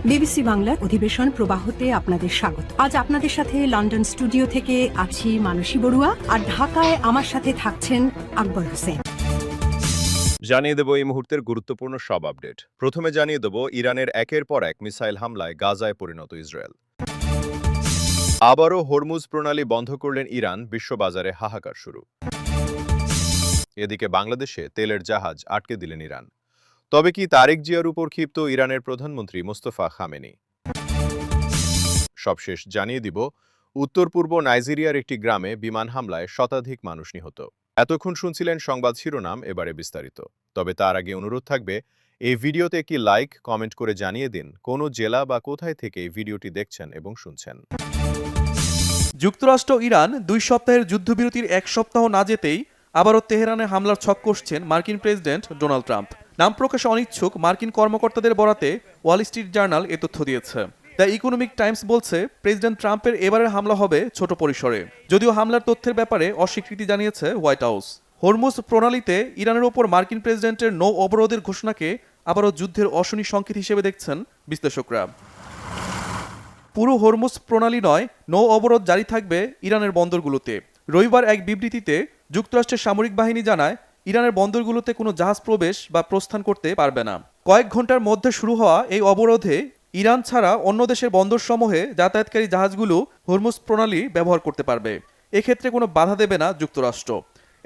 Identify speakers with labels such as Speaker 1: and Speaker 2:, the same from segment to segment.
Speaker 1: BBC বাংলার অধিবেশন প্রবাহতে আপনাদের স্বাগত। আজ আপনাদের সাথে লন্ডন স্টুডিও থেকে আছি মানসী বড়ুয়া, আর ঢাকায় আমার সাথে থাকছেন আকবর হোসেন।
Speaker 2: জানিয়ে দেব এই মুহূর্তের গুরুত্বপূর্ণ সব আপডেট। প্রথমে জানিয়ে দেব ইরানের একের পর এক মিসাইল হামলায় গাজায় পরিণত ইসরায়েল। আবারও হরমুজ প্রণালী বন্ধ করলেন ইরান, বিশ্ববাজারে হাহাকার শুরু। এদিকে বাংলাদেশে তেলের জাহাজ আটকে দিলেন ইরান। তবে কি তারেক জিয়ার উপর ক্ষিপ্ত ইরানের প্রধানমন্ত্রী মোস্তফা খামেনি? সবশেষ জানিয়ে দিব উত্তর পূর্ব নাইজেরিয়ার একটি গ্রামে বিমান হামলায় শতাধিক মানুষ নিহত। এতক্ষণ শুনছিলেন সংবাদ শিরোনাম, এবারে বিস্তারিত। তবে তার আগে অনুরোধ থাকবে, এই ভিডিওতে একটি লাইক, কমেন্ট করে জানিয়ে দিন কোন জেলা বা কোথায় থেকে এই ভিডিওটি দেখছেন এবং শুনছেন।
Speaker 3: যুক্তরাষ্ট্র ইরান 2 সপ্তাহের যুদ্ধবিরতির 1 সপ্তাহ না যেতেই আবারও তেহরানে হামলার ছক কষছেন মার্কিন প্রেসিডেন্ট ডোনাল্ড ট্রাম্প। নাম প্রকাশে অনিচ্ছুক মার্কিন কর্মকর্তাদের বরাতে ওয়াল স্ট্রিট জার্নাল এ তথ্য দিয়েছে। দ্য ইকোনমিক টাইমস বলছে, প্রেসিডেন্ট ট্রাম্পের এবারের হামলা হবে ছোট পরিসরে, যদিও হামলার তথ্যের ব্যাপারে অস্বীকৃতি জানিয়েছে হোয়াইট হাউস। হরমুজ প্রণালীতে ইরানের ওপর মার্কিন প্রেসিডেন্টের নৌ অবরোধের ঘোষণাকে আবারও যুদ্ধের অশনি সংকেত হিসেবে দেখছেন বিশ্লেষকরা। পুরো হরমুজ প্রণালী নয়, নৌ অবরোধ জারি থাকবে ইরানের বন্দরগুলোতে। রবিবার এক বিবৃতিতে যুক্তরাষ্ট্রের সামরিক বাহিনী জানায়, ইরানের বন্দরগুলোতে কোনো জাহাজ প্রবেশ বা প্রস্থান করতে পারবে না। কয়েক ঘন্টার মধ্যে শুরু হওয়া এই অবরোধে ইরান ছাড়া অন্য দেশের বন্দরসমূহে যাতায়াতকারী জাহাজগুলো হরমুজ প্রণালী ব্যবহার করতে পারবে। এক্ষেত্রে কোনো বাধা দেবে না যুক্তরাষ্ট্র।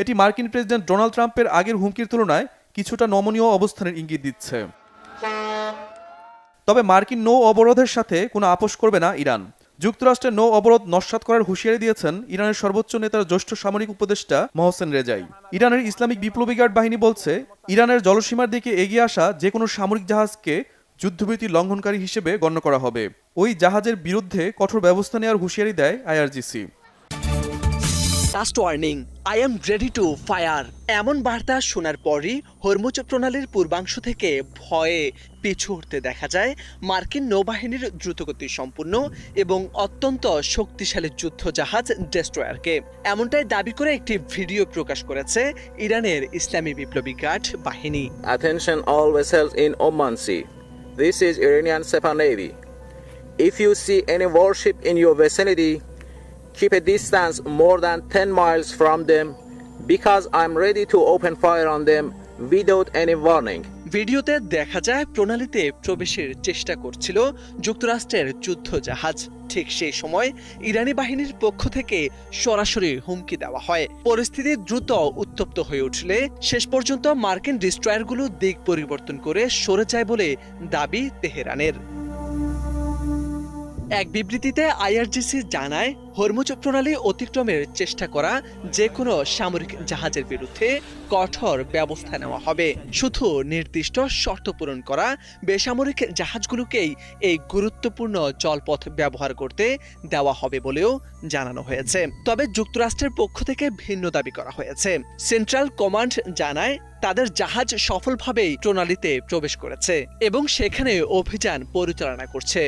Speaker 3: এটি মার্কিন প্রেসিডেন্ট ডোনাল্ড ট্রাম্পের আগের হুমকির তুলনায় কিছুটা নমনীয় অবস্থানের ইঙ্গিত দিচ্ছে। তবে মার্কিন নৌ অবরোধের সাথে কোনো আপোষ করবে না ইরান। যুক্তরাষ্ট্রের নৌ অবরোধ নস্যাৎ করার হুঁশিয়ারি দিয়েছেন ইরানের সর্বোচ্চ নেতার জ্যেষ্ঠ সামরিক উপদেষ্টা মোহসেন রেজাই। ইরানের ইসলামিক বিপ্লবী গার্ড বাহিনী বলছে, ইরানের জলসীমার দিকে এগিয়ে আসা যে কোনো সামরিক জাহাজকে যুদ্ধবিরতি লঙ্ঘনকারী হিসেবে গণ্য করা হবে। ওই জাহাজের বিরুদ্ধে কঠোর ব্যবস্থা নেওয়ার হুঁশিয়ারি দেয় IRGC.
Speaker 4: Last warning, I am ready to fire. এমন বার্তা শোনার পরই হরমুজ প্রণালীর পূর্বাংশ থেকে ভয়ে পিছু হটতে দেখা যায় মার্কিন নৌবাহিনীর দ্রুতগতি সম্পন্ন এবং অত্যন্ত শক্তিশালী যুদ্ধ জাহাজ ডেস্ট্রয়ারকে। এমনটাই দাবি করে একটি ভিডিও প্রকাশ করেছে ইরানের ইসলামী বিপ্লবী গার্ড বাহিনী।
Speaker 5: Attention all vessels in Oman Sea. This is Iranian Sepah Navy. If you see any warship in your vicinity, keep a distance more than 10 miles from them because I'm ready to open fire on them without any warning.
Speaker 4: ভিডিওতে দেখা যায় প্রণালীতে প্রবেশের চেষ্টা করছিল যুক্তরাষ্ট্রের যুদ্ধ জাহাজ। ঠিক সেই সময় ইরানি বাহিনীর পক্ষ থেকে সরাসরি হুমকি দেওয়া হয়। পরিস্থিতি দ্রুত উত্তপ্ত হয়ে উঠলে শেষ পর্যন্ত মার্কিন ডিস্ট্রয়ারগুলো দিক পরিবর্তন করে সরে যায় বলে দাবি তেহরানের। এক বিবৃতিতে আইআরজিসি জানায়, হরমুজ প্রণালী অতিক্রমের চেষ্টা করা যে কোনো সামরিক জাহাজের বিরুদ্ধে কঠোর ব্যবস্থা নেওয়া হবে। শুধু নির্দিষ্ট শর্ত পূরণ করা বেসামরিক জাহাজগুলোকেই এই গুরুত্বপূর্ণ জলপথ ব্যবহার করতে দেওয়া হবে বলেও জানানো হয়েছে। তবে যুক্তরাষ্ট্রের পক্ষ থেকে ভিন্ন দাবি করা হয়েছে। সেন্ট্রাল কমান্ড জানায়, তাদের জাহাজ সফলভাবেই প্রণালীতে প্রবেশ করেছে এবং সেখানে অভিযান পরিচালনা করছে।